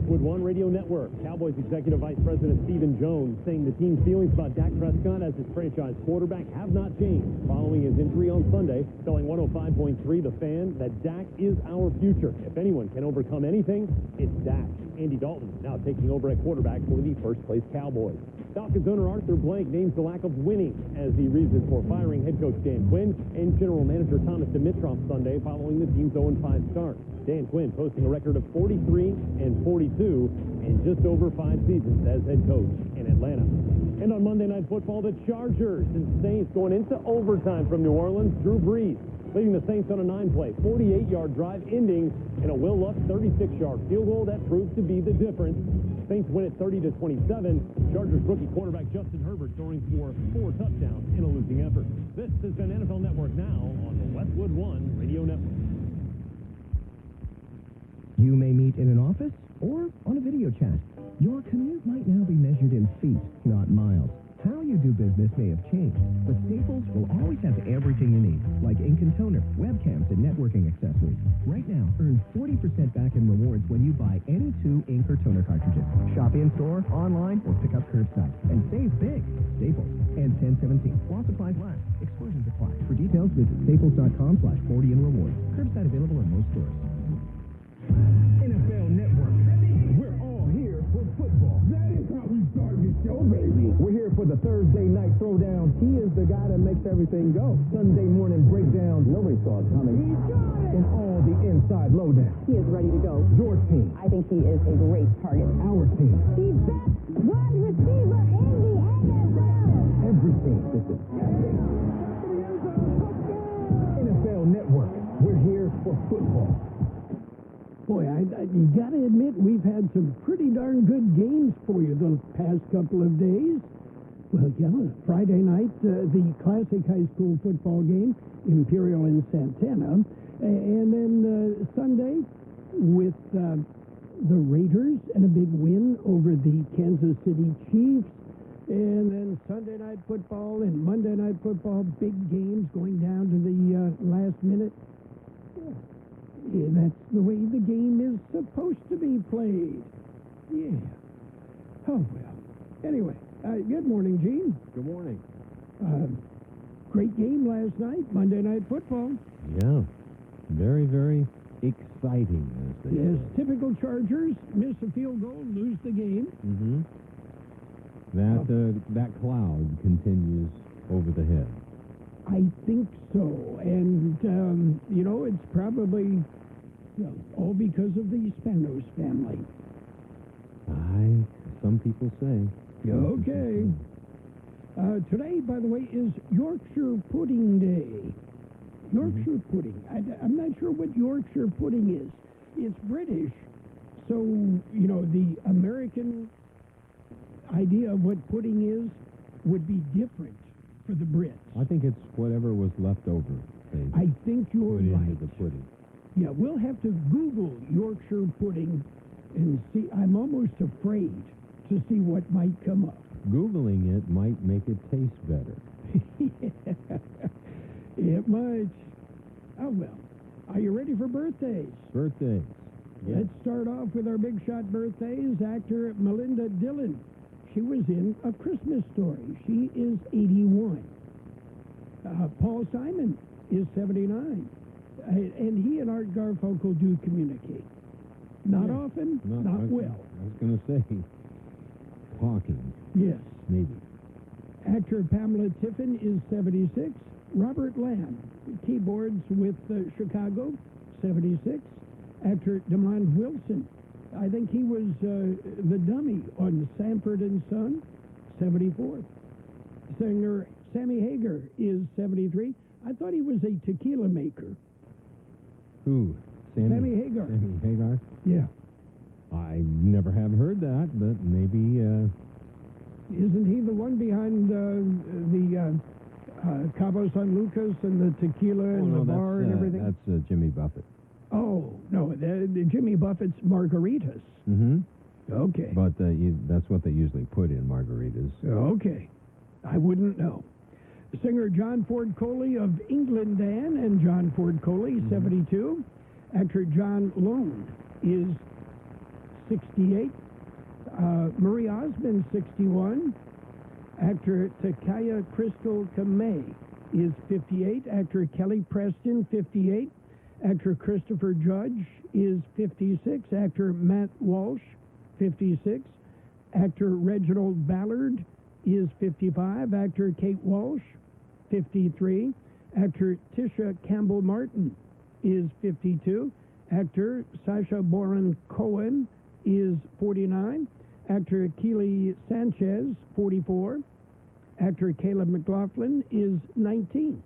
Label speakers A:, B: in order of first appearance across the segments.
A: Westwood One Radio Network. Cowboys Executive Vice President Stephen Jones saying the team's feelings about Dak Prescott as his franchise quarterback have not changed following his injury on Sunday, telling 105.3 The Fan that Dak is our future. If anyone can overcome anything, it's Dak. Andy Dalton now taking over at quarterback for the first-place Cowboys. Falcons owner Arthur Blank names the lack of winning as the reason for firing head coach Dan Quinn and general manager Thomas Dimitroff Sunday following the team's 0-5 start. Dan Quinn posting a record of 43-42 in just over 5 seasons as head coach in Atlanta. And on Monday Night Football, the Chargers and Saints going into overtime from New Orleans. Drew Brees leading the Saints on a 9-play, 48-yard drive, ending in a Will Lutz 36-yard field goal that proved to be the difference. Saints win it 30-27. Chargers rookie quarterback Justin Herbert throwing for 4 touchdowns in a losing effort. This has been NFL Network Now on the Westwood One Radio Network.
B: You may meet in an office or on a video chat. Your commute might now be measured in feet, not miles. How you do business may have changed, but Staples will always have everything you need, like ink and toner, webcams, and networking accessories. Right now, earn 40% back in rewards when you buy any 2 ink or toner cartridges. Shop in-store, online, or pick up curbside. And save big. Staples. And 1017. While supplies last. Exclusions apply. For details, visit staples.com/40 in rewards. Curbside available in most stores.
C: NFL Network. We're all here for football. That is how we start the show, baby. We're here for the Thursday night throwdown. He is the guy that makes everything go. Sunday morning breakdown. Nobody saw it coming. He's got it. And all the inside lowdown.
D: He is ready to go.
C: Your team.
D: I think he is a great target.
C: Our team.
D: The best wide receiver in the NFL.
C: Every team. This is NFL Network. We're here for football.
E: Boy, you got to admit, we've had some pretty darn good games for you the past couple of days. Well, yeah, Friday night, the classic high school football game, Imperial and Santana. And then Sunday with the Raiders and a big win over the Kansas City Chiefs. And then Sunday night football and Monday night football, big games going down to the last minute. Yeah, that's the way the game is supposed to be played. Yeah. Oh, well. Anyway, good morning, Gene.
F: Good morning.
E: Great game last night, Monday Night Football.
F: Yeah. Very, very exciting, as they
E: Yes,
F: say.
E: typical Chargers, miss a field goal, lose the game.
F: Mm-hmm. That cloud continues over the head.
E: I think so. And, it's probably all because of the Spanos family.
F: Some people say.
E: Okay. Today, by the way, is Yorkshire Pudding Day. Yorkshire pudding. I'm not sure what Yorkshire pudding is. It's British, so, the American idea of what pudding is would be different for the Brits.
F: I think it's whatever was left over.
E: I think you're
F: put
E: right.
F: into the pudding.
E: Yeah, we'll have to Google Yorkshire pudding and see. I'm almost afraid to see what might come up.
F: Googling it might make it taste better.
E: It might. Oh, well. Are you ready for birthdays?
F: Birthdays. Yes.
E: Let's start off with our big shot birthdays. Actor Melinda Dillon. She was in A Christmas Story. She is 81. Paul Simon is 79. And he and Art Garfunkel do communicate. Not often, not well.
F: I was going to say, talking.
E: Yes.
F: Maybe.
E: Actor Pamela Tiffin is 76. Robert Lamb, keyboards with Chicago, 76. Actor DeMond Wilson, I think he was the dummy on Sanford and Son, 74. Singer Sammy Hagar is 73. I thought he was a tequila maker.
F: Who?
E: Sammy Hagar.
F: Sammy Hagar?
E: Yeah.
F: I never have heard that, but maybe...
E: Isn't he the one behind the Cabo San Lucas and the tequila and the bar and everything?
F: That's Jimmy Buffett.
E: Oh, no, the Jimmy Buffett's margaritas.
F: Mm-hmm.
E: Okay.
F: But that's what they usually put in margaritas.
E: Okay. I wouldn't know. Singer John Ford Coley of England Dan and John Ford Coley, 72. Actor John Lone is 68. Marie Osmond, 61. Actor Takaya Crystal Kamei is 58. Actor Kelly Preston, 58. Actor Christopher Judge is 56. Actor Matt Walsh, 56. Actor Reginald Ballard is 55. Actor Kate Walsh, 53. Actor Tisha Campbell Martin is 52. Actor Sacha Baron Cohen is 49. Actor Keely Sanchez, 44. Actor Caleb McLaughlin is 19.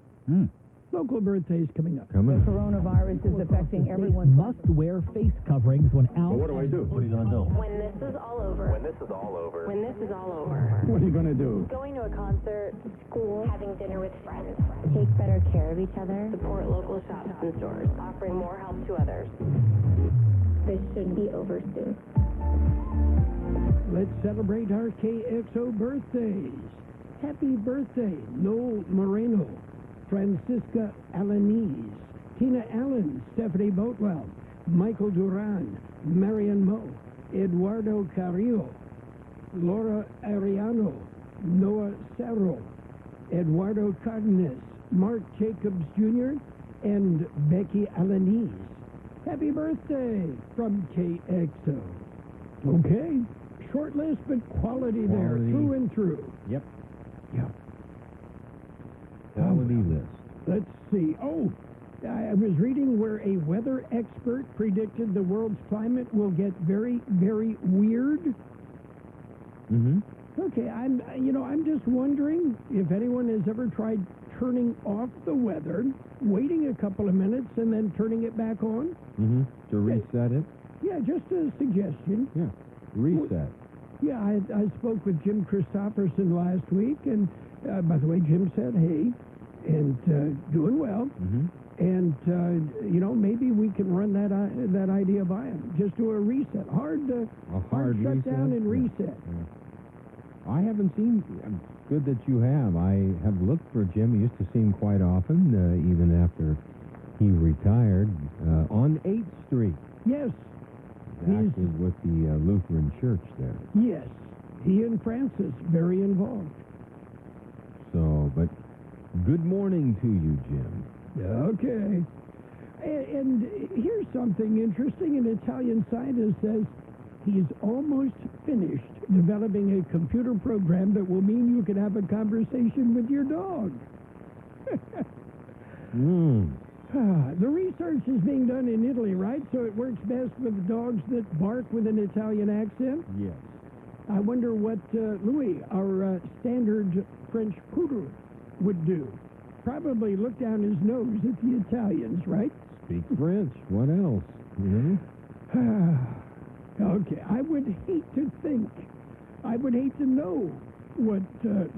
E: Local birthdays coming up.
G: The coronavirus is affecting everyone.
B: Must wear face coverings when out.
C: What do I do?
H: What are you going to do?
I: When this is all over.
H: When this is all over.
I: When this is all over.
C: What are you going to do?
I: Going to a concert, school, having dinner with friends.
D: Take better care of each other.
I: Support local shops and stores. Offering more help to others.
D: This should be over soon.
E: Let's celebrate our KXO birthdays. Happy birthday, Noel Moreno, Francisca Alanese, Tina Allen, Stephanie Boatwell, Michael Duran, Marian Mo, Eduardo Carrillo, Laura Ariano, Noah Cerro, Eduardo Cardenas, Mark Jacobs Jr., and Becky Alanese. Happy birthday from KXO. Okay, short list, but quality there, through and through.
F: Yep.
E: Yeah.
F: Quality list.
E: Let's see. Oh, I was reading where a weather expert predicted the world's climate will get very, very weird.
F: Mm-hmm.
E: Okay, I'm just wondering if anyone has ever tried turning off the weather, waiting a couple of minutes, and then turning it back on.
F: Mm-hmm. To reset it?
E: Yeah, just a suggestion.
F: Yeah. Reset.
E: Yeah, I spoke with Jim Christopherson last week, and by the way, Jim said, hey, and doing well.
F: Mm-hmm.
E: And, maybe we can run that idea by him. Just do a reset. Hard
F: hard
E: shut
F: reset?
E: down and
F: Yeah.
E: reset.
F: Yeah. I haven't seen... Good that you have. I have looked for Jim. He used to see him quite often, even after he retired, on 8th Street.
E: Yes.
F: Actually with the Lutheran Church there.
E: Yes. He and Francis, very involved.
F: So, but good morning to you, Jim.
E: Okay. And here's something interesting. An Italian scientist says he's almost finished developing a computer program that will mean you can have a conversation with your dog. The research is being done in Italy, right? So it works best with dogs that bark with an Italian accent?
F: Yes.
E: I wonder what Louis, our standard French poodle, would do. Probably look down his nose at the Italians, right?
F: Speak French. What else? You know?
E: Okay, I would hate to think, I would hate to know what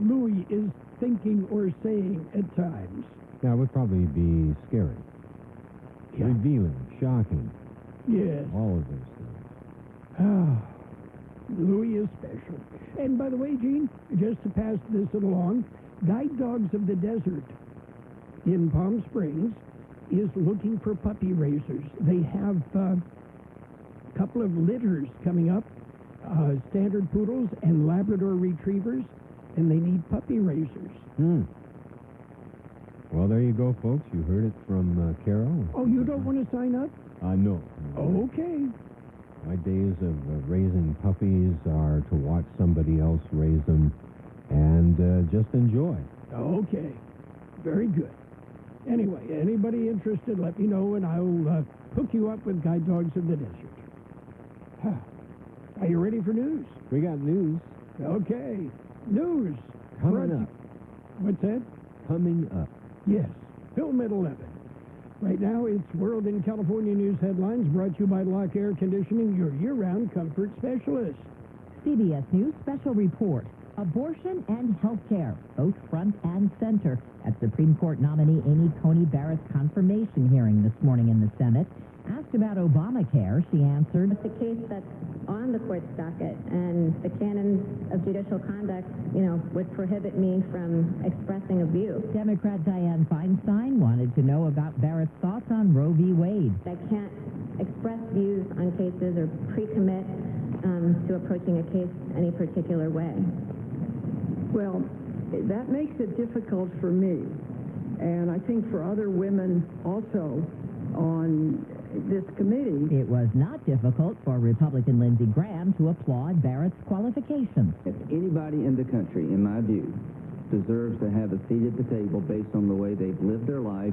E: Louis is thinking or saying at times.
F: That would probably be scary.
E: Yeah.
F: Revealing, shocking.
E: Yes.
F: All of those things.
E: Louis is special. And by the way, Gene, just to pass this along, Guide Dogs of the Desert in Palm Springs is looking for puppy raisers. They have a couple of litters coming up, standard poodles and Labrador retrievers, and they need puppy raisers.
F: Well, there you go, folks. You heard it from Carroll.
E: Oh, you don't want to sign up?
F: No.
E: Okay.
F: My days of raising puppies are to watch somebody else raise them and just enjoy.
E: Okay. Very good. Anyway, anybody interested, let me know, and I'll hook you up with Guide Dogs of the Desert. Are you ready for news?
F: We got news.
E: Okay. News.
F: Coming up.
E: What's that?
F: Coming up.
E: Yes. Film at 11. Right now, it's World in California News Headlines brought to you by Lock Air Conditioning, your year-round comfort specialist.
G: CBS News Special Report. Abortion and health care, both front and center, at Supreme Court nominee Amy Coney Barrett's confirmation hearing this morning in the Senate. Asked about Obamacare, she answered,
D: It's a case that's on the court's docket, and the canons of judicial conduct, would prohibit me from expressing a view.
G: Democrat Dianne Feinstein wanted to know about Barrett's thoughts on Roe v. Wade.
D: I can't express views on cases or pre-commit to approaching a case any particular way.
H: Well, that makes it difficult for me, and I think for other women also on this committee.
G: It was not difficult for Republican Lindsey Graham to applaud Barrett's qualifications.
J: If anybody in the country, in my view, deserves to have a seat at the table based on the way they've lived their life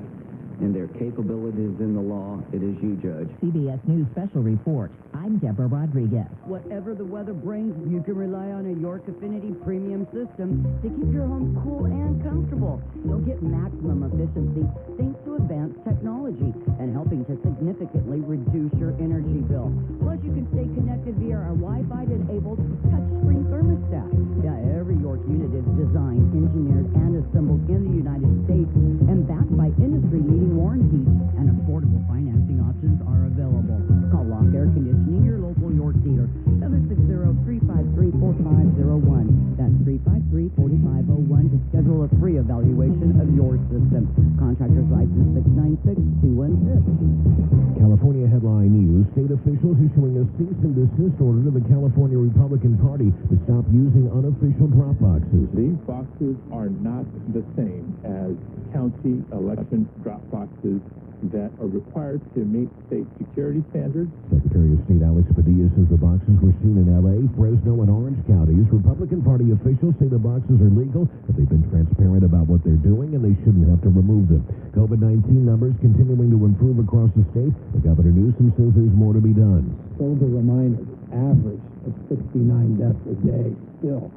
J: and their capabilities in the law, it is you, Judge.
G: CBS News Special Report. I'm Deborah Rodriguez.
K: Whatever the weather brings, you can rely on a York Affinity premium system to keep your home cool and comfortable. You'll get maximum efficiency thanks to advanced technology and helping to significantly reduce your energy bill. Plus, you can stay connected via our Wi-Fi-enabled touchscreen thermostat. Yeah, every York unit is designed, engineered, and assembled in the United States and backed by industry-leading warranties, and affordable financing options are available. Call Lock Air Conditioning, your local York dealer, 760-353-4501. That's 353-4501 to schedule a free evaluation of your system. Contractor's license 696-216.
C: California headline news. State officials issuing a cease and desist order to the California Republican Party to stop using unofficial drop boxes.
L: These boxes are not the same as county election drop boxes that are required to meet state security standards.
C: Secretary of State Alex Padilla says the boxes were seen in L.A., Fresno, and Orange counties. Republican Party officials say the boxes are legal, but they've been transparent about what they're doing, and they shouldn't have to remove them. COVID-19 numbers continuing to improve across the state, but Governor Newsom says there's more to be done.
E: Those are reminders, average of 69 deaths a day still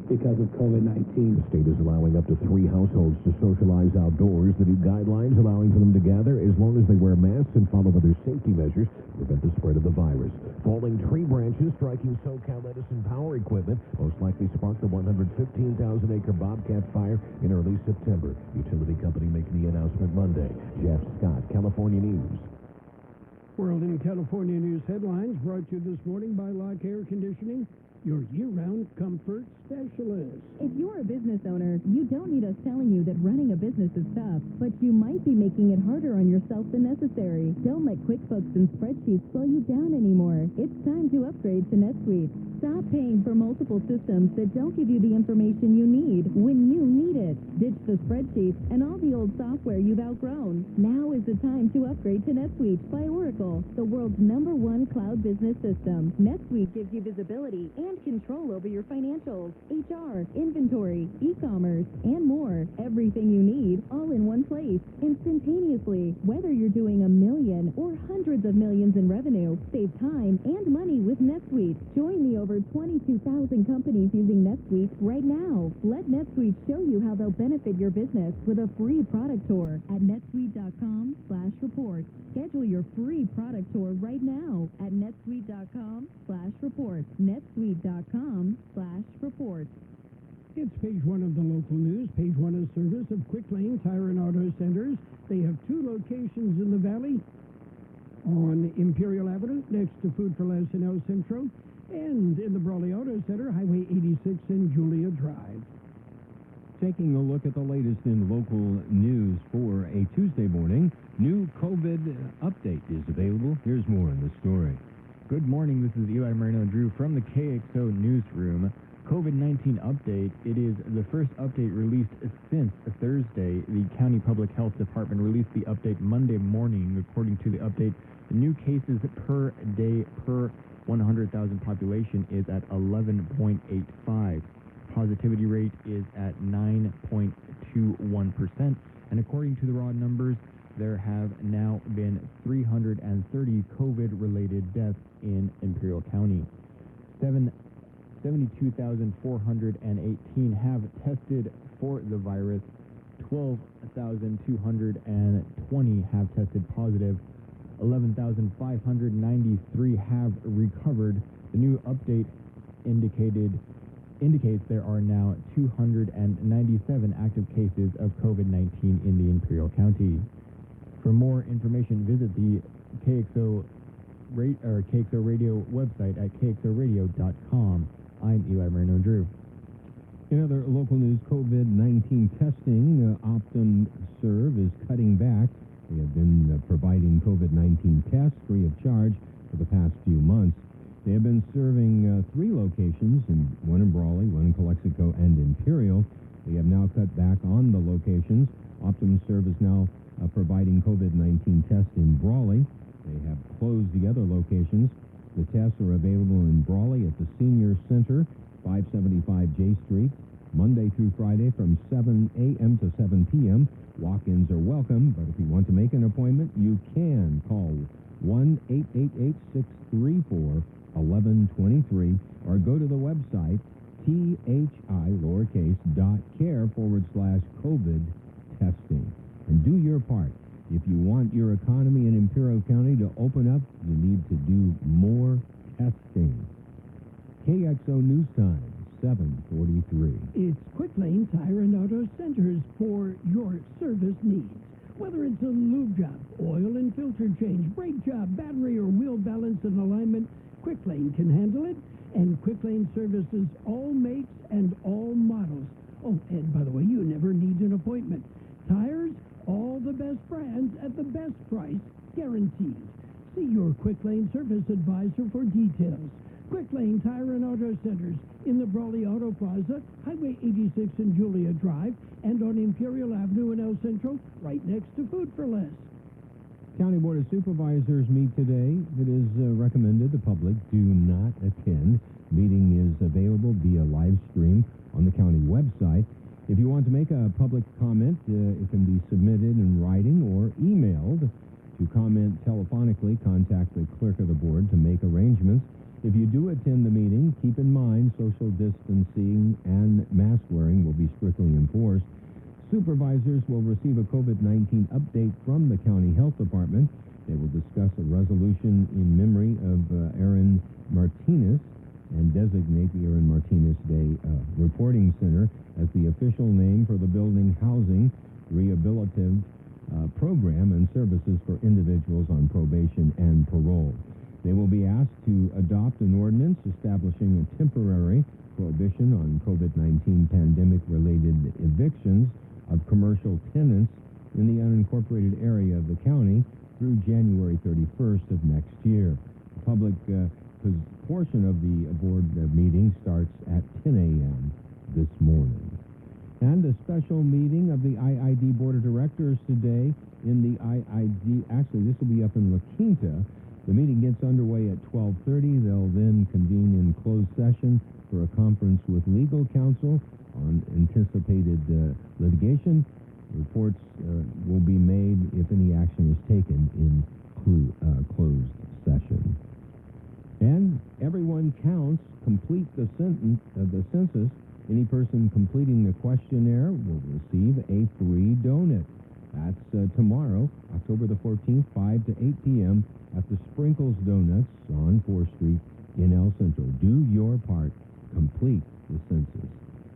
E: because of COVID-19.
C: The state is allowing up to 3 households to socialize outdoors. The new guidelines allowing for them to gather as long as they wear masks and follow other safety measures to prevent the spread of the virus. Falling tree branches striking SoCal Edison power equipment most likely sparked the 115,000-acre Bobcat fire in early September. Utility company making the announcement Monday. Jeff Scott, California News.
E: World in California News headlines brought to you this morning by Lock Air Conditioning, your year-round comfort specialist.
M: If you're a business owner, you don't need us telling you that running a business is tough, but you might be making it harder on yourself than necessary. Don't let QuickBooks and spreadsheets slow you down anymore. It's time to upgrade to NetSuite. Stop paying for multiple systems that don't give you the information you need when you need it. Ditch the spreadsheets and all the old software you've outgrown. Now is the time to upgrade to NetSuite by Oracle, the world's #1 cloud business system. NetSuite gives you visibility and control over your financials, HR, inventory, e-commerce, and more. Everything you need, all in one place, instantaneously. Whether you're doing $1 million or hundreds of millions in revenue, save time and money with NetSuite. Join the over 22,000 companies using NetSuite right now. Let NetSuite show you how they'll benefit your business with a free product tour at netsuite.com/report. Schedule your free product tour right now at netsuite.com/report. netsuite.com/report.
E: It's page 1 of the local news. Page 1 is service of Quick Lane Tire and Auto Centers. They have 2 locations in the valley on Imperial Avenue next to Food for Less in El Centro, and in the Brawley Auto Center, Highway 86 and Julia Drive.
F: Taking a look at the latest in local news for a Tuesday morning, new COVID update is available. Here's more in the story.
N: Good morning, this is Eli Moreno-Drew from the Kxo newsroom. COVID-19 update. It is the first update released since Thursday. The County Public Health Department released the update Monday morning. According to the update, the new cases per day per 100,000 population is at 11.85. Positivity rate is at 9.21%. And according to the raw numbers, there have now been 330 COVID-related deaths in Imperial County. 72,418 have tested for the virus. 12,220 have tested positive. 11,593 have recovered. The new update indicates there are now 297 active cases of COVID-19 in the Imperial County. For more information, visit the Kxo Radio website at kxoradio.com. I'm Eli Moreno-Drew.
F: In other local news, COVID-19 testing, OptumServe is cutting back They have been providing COVID-19 tests free of charge for the past few months. They have been serving 3 locations, one in Brawley, one in Calexico, and Imperial. They have now cut back on the locations. OptumServe is now providing COVID-19 tests in Brawley. They have closed the other locations. The tests are available in Brawley at the Senior Center, 575 J Street, Monday through Friday from 7 a.m. to 7 p.m. Walk-ins are welcome, but if you want to make an appointment, you can call 1-888-634-1123 or go to the website thi.care/COVID testing. And do your part. If you want your economy in Imperial County to open up, you need to do more testing. KXO News Time, 7:43.
E: It's Quick Lane Tire and Auto Centers for your service needs. Whether it's a lube job, oil and filter change, brake job, battery or wheel balance and alignment, Quick Lane can handle it. And Quick Lane services all makes and all models. Oh, and by the way, you never need an appointment. Tires, all the best brands at the best price, guaranteed. See your Quick Lane service advisor for details. Quick Lane Tire and Auto Centers in the Brawley Auto Plaza, Highway 86 and Julia Drive, and on Imperial Avenue in El Centro, right next to Food for Less.
F: County Board of Supervisors meet today. It is recommended the public do not attend. Meeting is available via live stream on the county website. If you want to make a public comment, it can be submitted in writing or emailed. To comment telephonically, contact the clerk of the board to make arrangements. If you do attend the meeting, keep in mind social distancing and mask wearing will be strictly enforced. Supervisors will receive a COVID-19 update from the County Health Department. They will discuss a resolution in memory of Aaron Martinez and designate the Aaron Martinez Day Reporting Center as the official name for the building housing rehabilitative program and services for individuals on probation and parole. They will be asked to adopt an ordinance establishing a temporary prohibition on COVID-19 pandemic-related evictions of commercial tenants in the unincorporated area of the county through January 31st of next year. The public portion of the board meeting starts at 10 a.m. this morning. And a special meeting of the IID Board of Directors today in the IID. Actually, this will be up in La Quinta. The meeting gets underway at 12:30. They'll then convene in closed session for a conference with legal counsel on anticipated litigation. Reports will be made if any action is taken in closed session. And everyone counts. Complete the census. Any person completing the questionnaire will receive a free donut. That's tomorrow, October the 14th, 5 to 8 p.m. at the Sprinkles Donuts on 4th Street in El Centro. Do your part. Complete the census.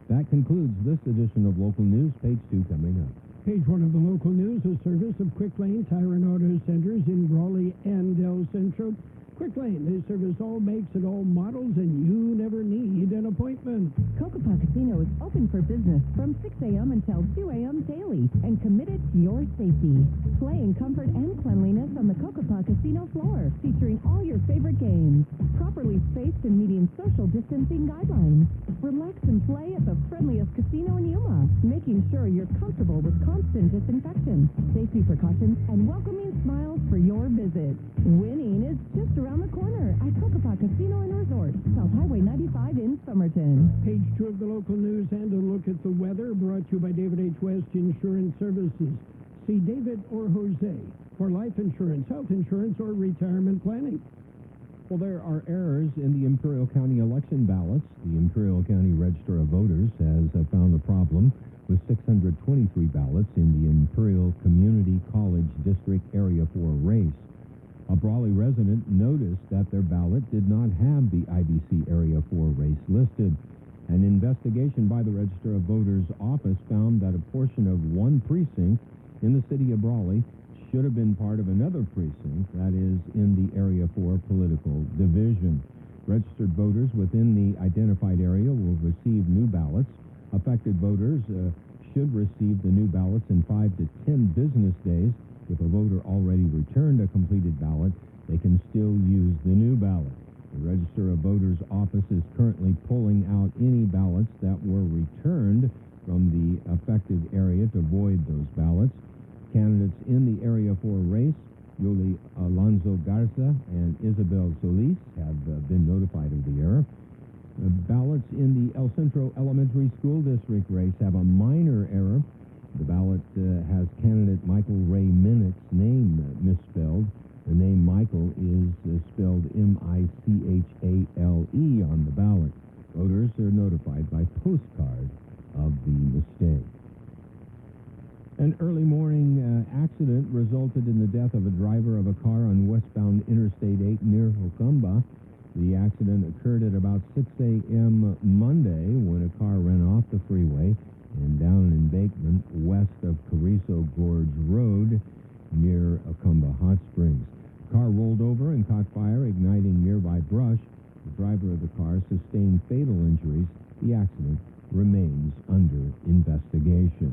F: That concludes this edition of Local News. Page 2 coming up.
E: Page 1 of the local news, a service of Quick Lane Tire and Auto Centers in Brawley and El Centro. Quick Lane, they service all makes and all models, and you never need an appointment.
M: Kokopah Casino is open for business from 6 a.m. until 2 a.m. daily and committed to your safety. Play in comfort and cleanliness on the Kokopah Casino floor, featuring all your favorite games. Properly spaced and meeting social distancing guidelines. Relax and play at the friendliest casino in Yuma, making sure you're comfortable with constant disinfection, safety precautions, and welcoming smiles for your visit. Winning is just around the corner at Kokopah Casino and Resort, South Highway 95 in Somerton.
E: Page 2 of the local news and a look at the weather brought to you by David H. West Insurance Services. See David or Jose for life insurance, health insurance, or retirement planning.
F: Well, there are errors in the Imperial County election ballots. The Imperial County Register of Voters has found a problem with 623 ballots in the Imperial Community College District Area 4 race. A Brawley resident noticed that their ballot did not have the IBC Area 4 race listed. An investigation by the Register of Voters office found that a portion of one precinct in the city of Brawley should have been part of another precinct, that is, in the Area 4 political division. Registered voters within the identified area will receive new ballots. Affected voters should receive the new ballots in 5 to 10 business days. If a voter already returned a completed ballot, they can still use the new ballot. The Register of Voters office is currently pulling out any ballots that were returned from the affected area to void those ballots. Candidates in the area 4 race, Yuli Alonso Garza and Isabel Solis, have been notified of the error. Ballots in the El Centro Elementary School District race have a minor error. The ballot has candidate Michael Ray Minnick's name misspelled. The name Michael is spelled M-I-C-H-A-L-E on the ballot. Voters are notified by postcard of the mistake. An early morning accident resulted in the death of a driver of a car on westbound Interstate 8 near Jocumba. The accident occurred at about 6 a.m. Monday when a car ran off the freeway and down an embankment west of Carrizo Gorge Road near Jocumba Hot Springs. The car rolled over and caught fire, igniting nearby brush. The driver of the car sustained fatal injuries. The accident remains under investigation.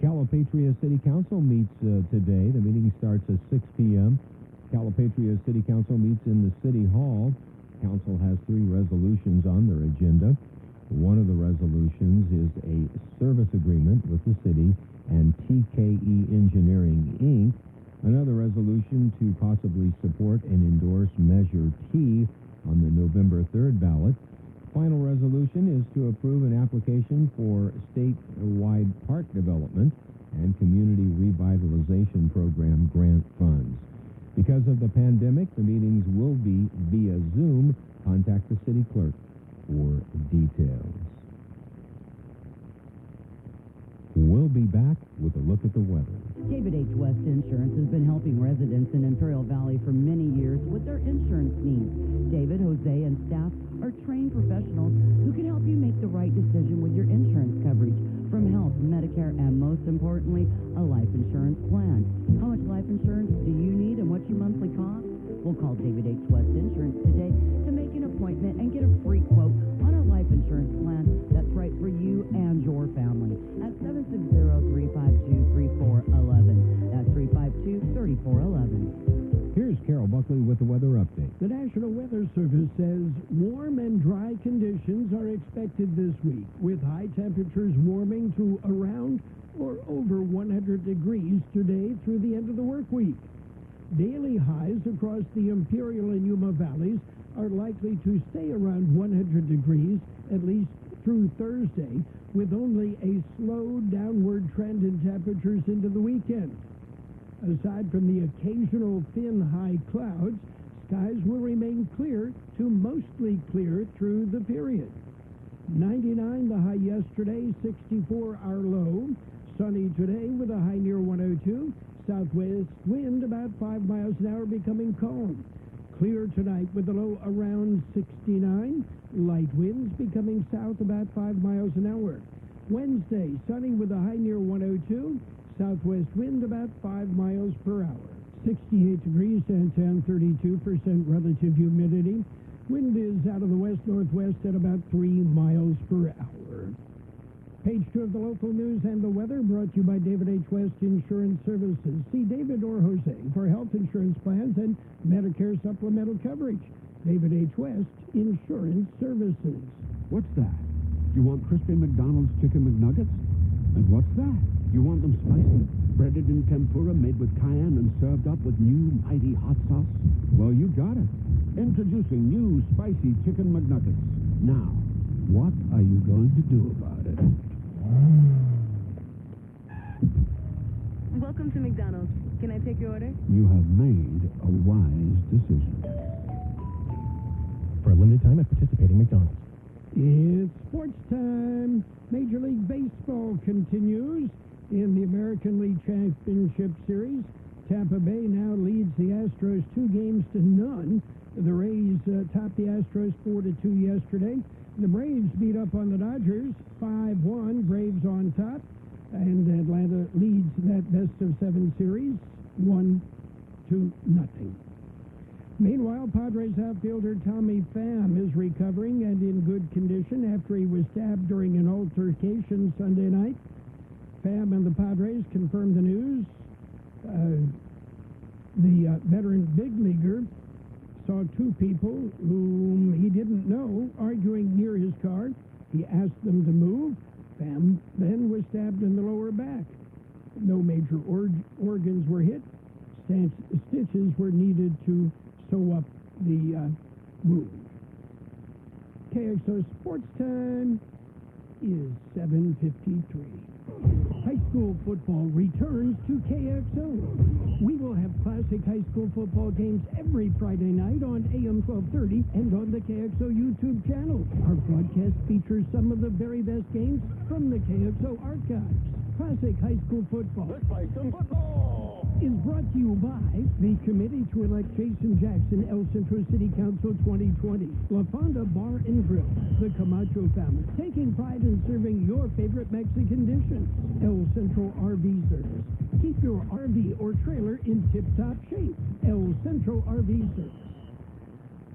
F: Calipatria City Council meets today. The meeting starts at 6 p.m. Calipatria City Council meets in the City Hall. Council has 3 resolutions on their agenda. One of the resolutions is a service agreement with the city and TKE Engineering, Inc. Another resolution to possibly support and endorse Measure T on the November 3rd ballot. Final resolution is to approve an application for statewide park development and community revitalization program grant funds. Because of the pandemic, the meetings will be via Zoom. Contact the city clerk for details. We'll be back with a look at the weather.
K: David H. West Insurance has been helping residents in Imperial Valley for many years with their insurance needs. David, Jose, and staff are trained professionals who can help you make the right decision with your insurance coverage, from health, Medicare, and most importantly, a life insurance plan. How much life insurance do you need and what's your monthly cost? We'll call David H. West Insurance today to make an appointment and get a free quote on a life insurance plan that's right for you and your family at 760-352-3411. That's 352-3411.
F: Here's Carroll Buckley with the weather update.
E: The National Weather Service says warm and dry conditions are expected this week, with high temperatures warming to around or over 100 degrees today through the end of the work week. Daily highs across the Imperial and Yuma valleys are likely to stay around 100 degrees at least through Thursday, with only a slow downward trend in temperatures into the weekend. Aside from the occasional thin high clouds, skies will remain clear to mostly clear through the period. 99 the high yesterday, 64 our low. Sunny today with a high near 102. Southwest wind about 5 miles an hour, becoming calm. Clear tonight with a low around 69. Light winds becoming south about 5 miles an hour. Wednesday, sunny with a high near 102. Southwest wind about 5 miles per hour. 68 degrees and 32% relative humidity. Wind is out of the west-northwest at about 3 miles per hour. Page 2 of the local news and the weather brought to you by David H. West Insurance Services. See David or Jose for health insurance plans and Medicare supplemental coverage. David H. West Insurance Services.
O: What's that? You want crispy McDonald's chicken McNuggets? And what's that? You want them spicy, breaded in tempura, made with cayenne and served up with new mighty hot sauce? Well, you got it. Introducing new spicy chicken McNuggets. Now, what are you going to do about it?
I: Welcome to McDonald's. Can I take your order?
O: You have made a wise decision.
B: For a limited time at participating McDonald's.
E: It's sports time. Major League Baseball continues in the American League Championship Series. Tampa Bay now leads the Astros 2-0. The Rays topped the Astros 4-2 yesterday. The Braves beat up on the Dodgers 5-1. Braves on top. And Atlanta leads that best-of-7 series 1-0. Meanwhile, Padres outfielder Tommy Pham is recovering and in good condition after he was stabbed during an altercation Sunday night. Pham and the Padres confirmed the news The veteran big leaguer saw two people whom he didn't know arguing near his car. He asked them to move, then was stabbed in the lower back. No major organs were hit. Stitches were needed to sew up the wound. KXO Sports Time is 7:53. High school football returns to KXO. We will have classic high school football games every Friday night on AM 1230 and on the KXO YouTube channel. Our broadcast features some of the very best games from the KXO archives. Classic high school football.
C: Let's play some football!
E: Is brought to you by the Committee to Elect Jason Jackson, El Centro City Council 2020, La Fonda Bar and Grill, the Camacho family, taking pride in serving your favorite Mexican dishes, El Centro RV Service. Keep your RV or trailer in tip-top shape, El Centro RV Service.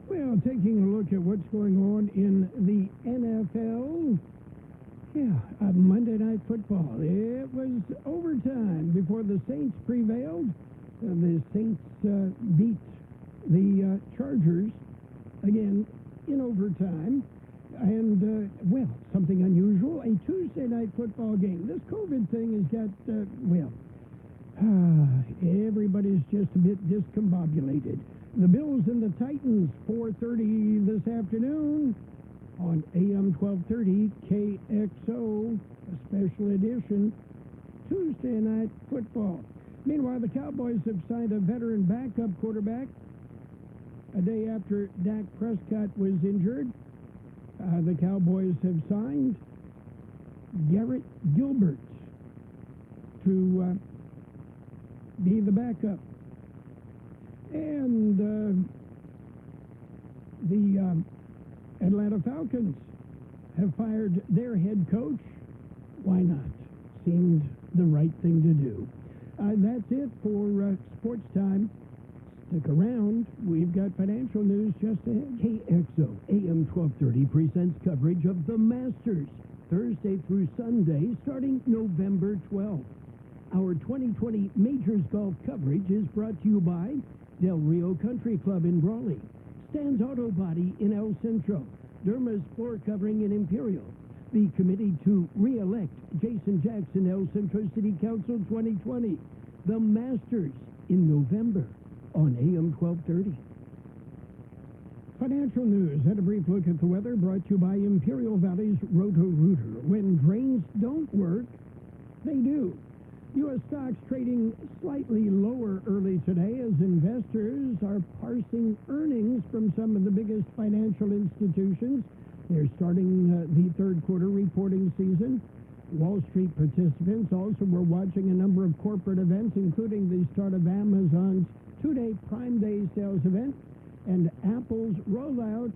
E: Well, taking a look at what's going on in the NFL. Monday Night Football. It was overtime before the Saints prevailed. The Saints beat the Chargers again in overtime. And, something unusual, a Tuesday Night Football game. This COVID thing has got, everybody's just a bit discombobulated. The Bills and the Titans, 4:30 this afternoon. On AM 1230 KXO, a special edition, Tuesday Night Football. Meanwhile, the Cowboys have signed a veteran backup quarterback a day after Dak Prescott was injured. The Cowboys have signed Garrett Gilbert to be the backup. And the Atlanta Falcons have fired their head coach. Why not? Seemed the right thing to do. That's it for Sports Time. Stick around. We've got financial news just ahead. KXO AM 1230 presents coverage of the Masters, Thursday through Sunday, starting November 12th. Our 2020 Majors Golf coverage is brought to you by Del Rio Country Club in Brawley, Stan's Auto Body in El Centro, Derma's Floor Covering in Imperial, the Committee to Re-elect Jason Jackson, El Centro City Council 2020, the Masters in November on AM 1230. Financial news. Had a brief look at the weather brought to you by Imperial Valley's Roto-Rooter. When drains don't work, they do. U.S. stocks trading slightly lower early today as investors are parsing earnings from some of the biggest financial institutions. They're starting the third quarter reporting season. Wall Street participants also were watching a number of corporate events, including the start of Amazon's two-day Prime Day sales event and Apple's rollout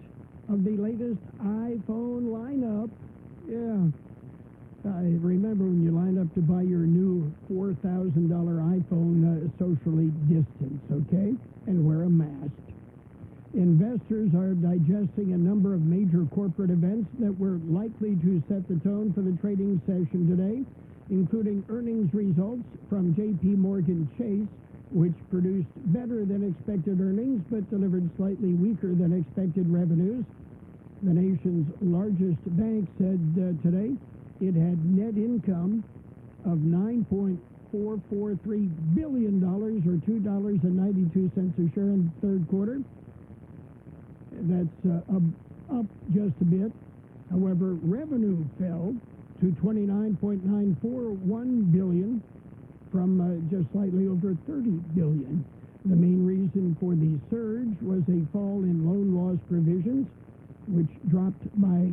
E: of the latest iPhone lineup. Yeah. I remember when you lined up to buy your new $4,000 iPhone, socially distance, okay? And wear a mask. Investors are digesting a number of major corporate events that were likely to set the tone for the trading session today, including earnings results from J.P. Morgan Chase, which produced better than expected earnings but delivered slightly weaker than expected revenues. The nation's largest bank said today it had net income of $9.443 billion, or $2.92 a share in the third quarter. That's up just a bit. However, revenue fell to $29.941 billion from just slightly over $30 billion. The main reason for the surge was a fall in loan loss provisions, which dropped by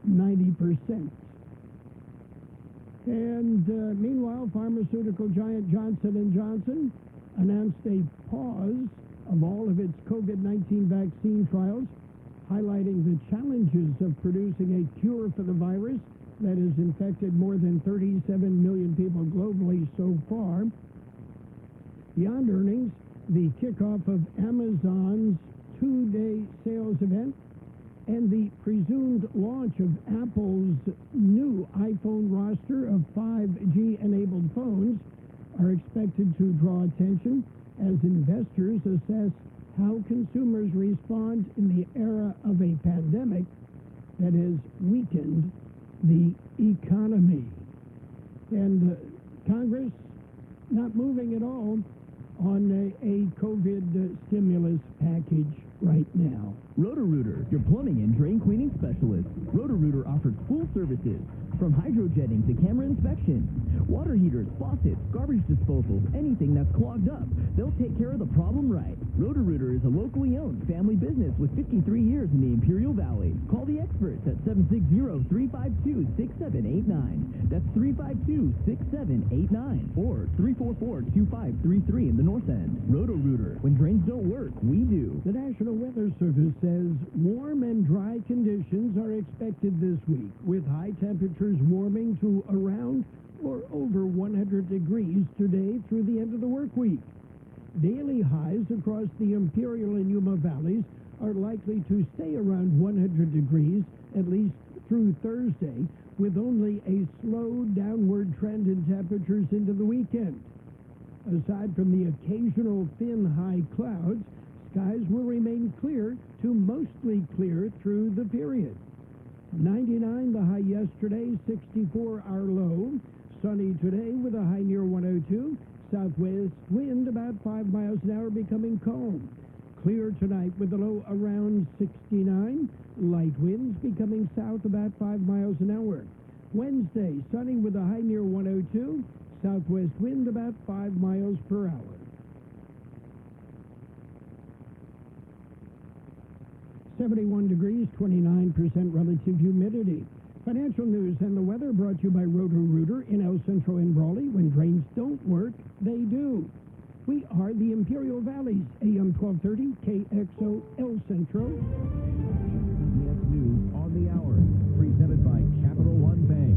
E: 90%. And meanwhile, pharmaceutical giant Johnson & Johnson announced a pause of all of its COVID-19 vaccine trials, highlighting the challenges of producing a cure for the virus that has infected more than 37 million people globally so far. Beyond earnings, the kickoff of Amazon's two-day sales event and the presumed launch of Apple's new iPhone roster of 5G-enabled phones are expected to draw attention as investors assess how consumers respond in the era of a pandemic that has weakened the economy. And Congress not moving at all on a COVID stimulus package right now.
B: Roto-Rooter, your plumbing and drain cleaning specialist. Roto-Rooter offers full services, from hydrojetting to camera inspection, water heaters, faucets, garbage disposals, anything that's clogged up. They'll take care of the problem right. Roto-Rooter is a locally owned family business with 53 years in the Imperial Valley. Call the experts at 760-352-6789. That's 352-6789 or 344-2533 in the North End. Roto-Rooter. When drains don't work, we do.
E: The National Weather Service says warm and dry conditions are expected this week, with high temperatures warming to around or over 100 degrees today through the end of the work week. Daily highs across the Imperial and Yuma valleys are likely to stay around 100 degrees at least through Thursday, with only a slow downward trend in temperatures into the weekend. Aside from the occasional thin high clouds, skies will remain clear to mostly clear through the period. 99 the high yesterday, 64 our low. Sunny today with a high near 102. Southwest wind about 5 miles an hour becoming calm. Clear tonight with a low around 69. Light winds becoming south about 5 miles an hour. Wednesday, sunny with a high near 102. Southwest wind about 5 miles per hour. 71 degrees, 29% relative humidity. Financial news and the weather brought to you by Roto-Rooter in El Centro in Brawley. When drains don't work, they do. We are the Imperial Valleys, AM 1230, KXO El Centro.
F: CBS News on the Hour, presented by Capital One Bank.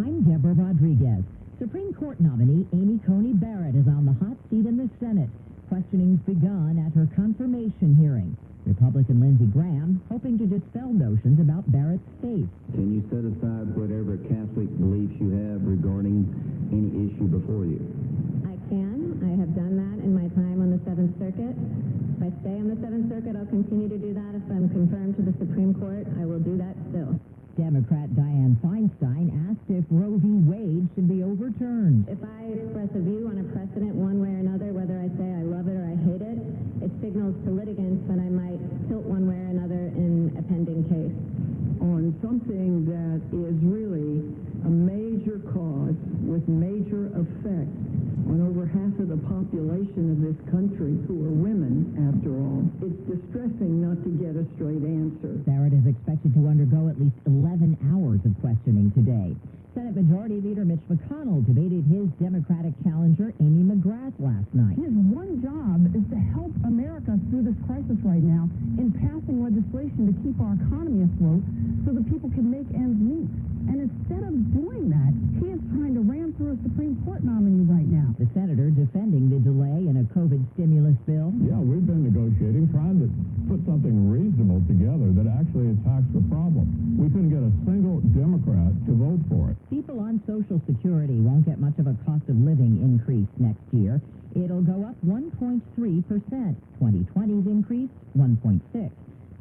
G: I'm Deborah Rodriguez. Supreme Court nominee Amy Coney Barrett is on the hot seat in the Senate. Questioning's begun at her confirmation hearing. Republican Lindsey Graham hoping to dispel notions about Barrett's faith.
J: Can you set aside whatever Catholic beliefs you have regarding any issue before you?
D: I can. I have done that in my time on the 7th Circuit. If I stay on the 7th Circuit, I'll continue to do that. If I'm confirmed to the Supreme Court, I will do that still.
G: Democrat Dianne Feinstein asked if Roe v. Wade should be overturned.
D: If I express a view on a precedent one way or another, whether I say I love it or I hate it, it signals to litigants that I might tilt one way or another in a pending case.
H: On something that is really a major cause with major effect on over half of the population of this country, who are women, after all. It's distressing not to get a straight answer.
G: Barrett is expected to undergo at least 11 hours of questioning today. Senate Majority Leader Mitch McConnell debated his Democratic challenger, Amy McGrath, last night.
P: His one job is to help America through this crisis right now in passing legislation to keep our economy afloat so that people can make ends meet. And instead of doing that, he is trying to ram through a Supreme Court nominee right now.
G: The senator defending the delay in a COVID stimulus bill.
Q: Yeah, we've been negotiating, trying to put something reasonable together that actually attacks the problem. We couldn't get a single Democrat to vote for it.
G: People on Social Security won't get much of a cost of living increase next year. It'll go up 1.3%. 2020's increase, 1.6%.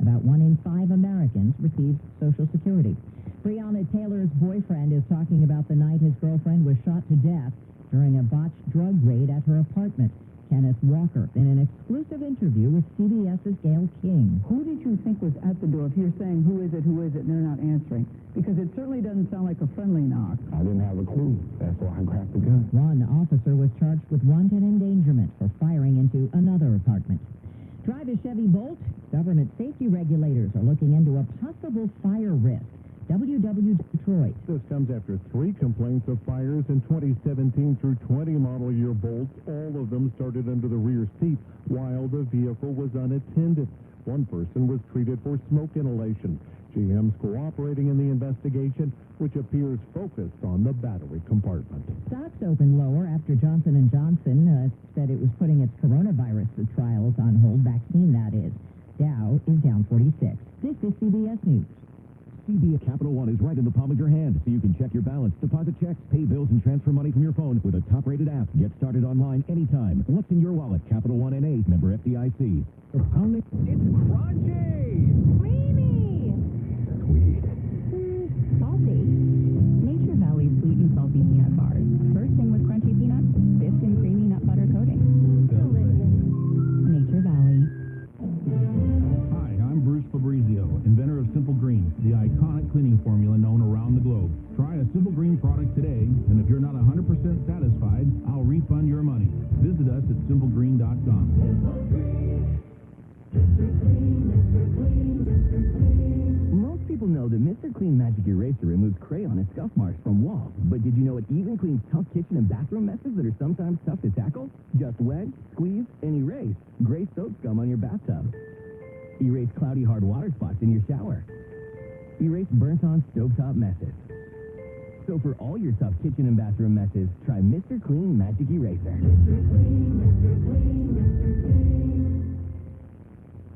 G: About 1 in 5 Americans receive Social Security. Breonna Taylor's boyfriend is talking about the night his girlfriend was shot to death during a botched drug raid at her apartment. Kenneth Walker in an exclusive interview with CBS's Gail King.
K: Who did you think was at the door? If you're saying, who is it, and they're not answering? Because it certainly doesn't sound like a friendly knock.
Q: I didn't have a clue. That's why I grabbed the gun.
G: One officer was charged with wanton endangerment for firing into another apartment. Drive a Chevy Bolt. Government safety regulators are looking into a possible fire risk. WW Detroit.
A: This comes after 3 complaints of fires in 2017 through 20 model year Bolts. All of them started under the rear seat while the vehicle was unattended. One person was treated for smoke inhalation. GM's cooperating in the investigation, which appears focused on the battery compartment.
G: Stocks opened lower after Johnson & Johnson said it was putting its coronavirus trials on hold. Vaccine, that is. Dow is down 46. This is CBS News.
B: CB Capital One is right in the palm of your hand, so you can check your balance, deposit checks, pay bills, and transfer money from your phone with a top-rated app. Get started online anytime. What's in your wallet? Capital One NA, member FDIC.
C: It's crunchy!
M: Creamy!
C: Sweet.
M: Salty. Nature Valley sweet and salty peanut bars. Bursting with crunchy peanuts, dipped in creamy nut butter coating. Delicious. Nature Valley.
R: Hi, I'm Bruce Fabrizio, inventor of Simple Green, the iconic cleaning formula known around the globe. Try a Simple Green product today, and if you're not 100% satisfied, I'll refund your money. Visit us at simplegreen.com.
B: Most people know that Mr. Clean Magic Eraser removes crayon and scuff marks from walls. But did you know it even cleans tough kitchen and bathroom messes that are sometimes tough to tackle? Just wet, squeeze, and erase gray soap scum on your bathtub. Erase cloudy hard water spots in your shower. Erase burnt-on stovetop messes. So for all your tough kitchen and bathroom messes, try Mr. Clean Magic Eraser.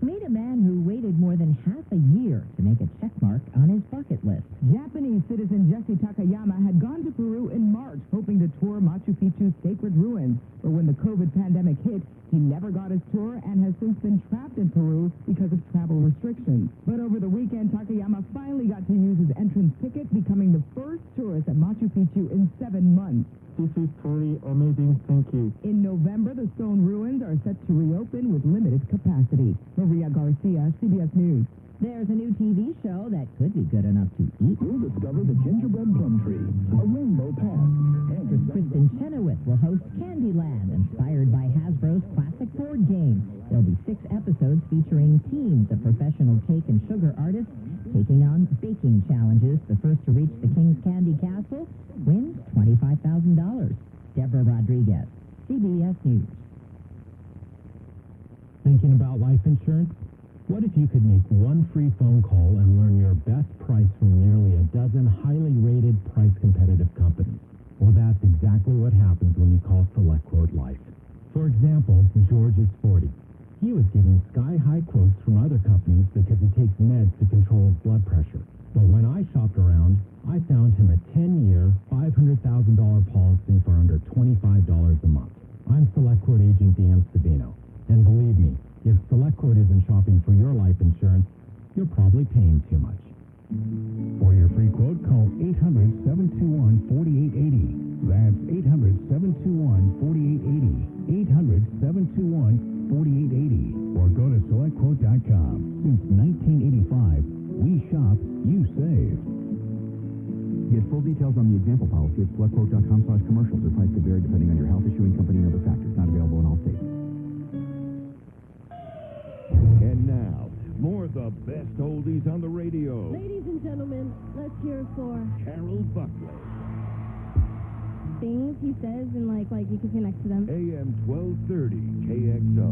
G: Meet a man who waited more than half a year to make a check mark on his bucket list.
S: Japanese citizen Jesse Takayama had gone to Peru in March, hoping to tour Machu Picchu's sacred ruins. But when the COVID pandemic hit, he never got his tour and has since been trapped in Peru because of travel restrictions. But over the weekend, Takayama finally got to use his entrance ticket, becoming the first tourist at Machu Picchu in 7 months.
T: This is truly amazing. Thank you.
S: In November, the stone ruins are set to reopen with limited capacity. Maria Garcia, CBS News.
G: There's a new TV show that could be good enough to eat.
C: You'll discover the gingerbread plum tree, a rainbow path.
G: Actress Kristen Chenoweth will host Candyland, inspired by Hasbro's classic board game. There'll be 6 episodes featuring teams of professional cake and sugar artists taking on baking challenges. The first to reach the King's Candy Castle wins $25,000. Deborah Rodriguez, CBS News.
A: Thinking about life insurance? What if you could make one free phone call and learn your best price from nearly a dozen highly rated, price-competitive companies? Well, that's exactly what happens when you call SelectQuote Life. For example, George is 40. He was getting sky-high quotes from other companies because he takes meds to control his blood pressure. But when I shopped around, I found him a 10-year, $500,000 policy for under $25 a month. I'm SelectQuote agent Dan Sabino. And believe me, if SelectQuote isn't shopping for your life insurance, you're probably paying too much.
C: For your free quote, call 800-721-4880. That's 800-721-4880. 800-721-4880. Or go to SelectQuote.com. Since 1985, we shop, you save.
U: Get full details on the example policy at SelectQuote.com/commercials. Your price could vary depending on your health, issuing company, and other factors. Not available in all states.
V: And now, more of the best oldies on the radio.
W: Ladies and gentlemen, let's hear it for
V: Carroll Buckley.
W: things he says and like you can connect to them.
V: AM 1230 KXO.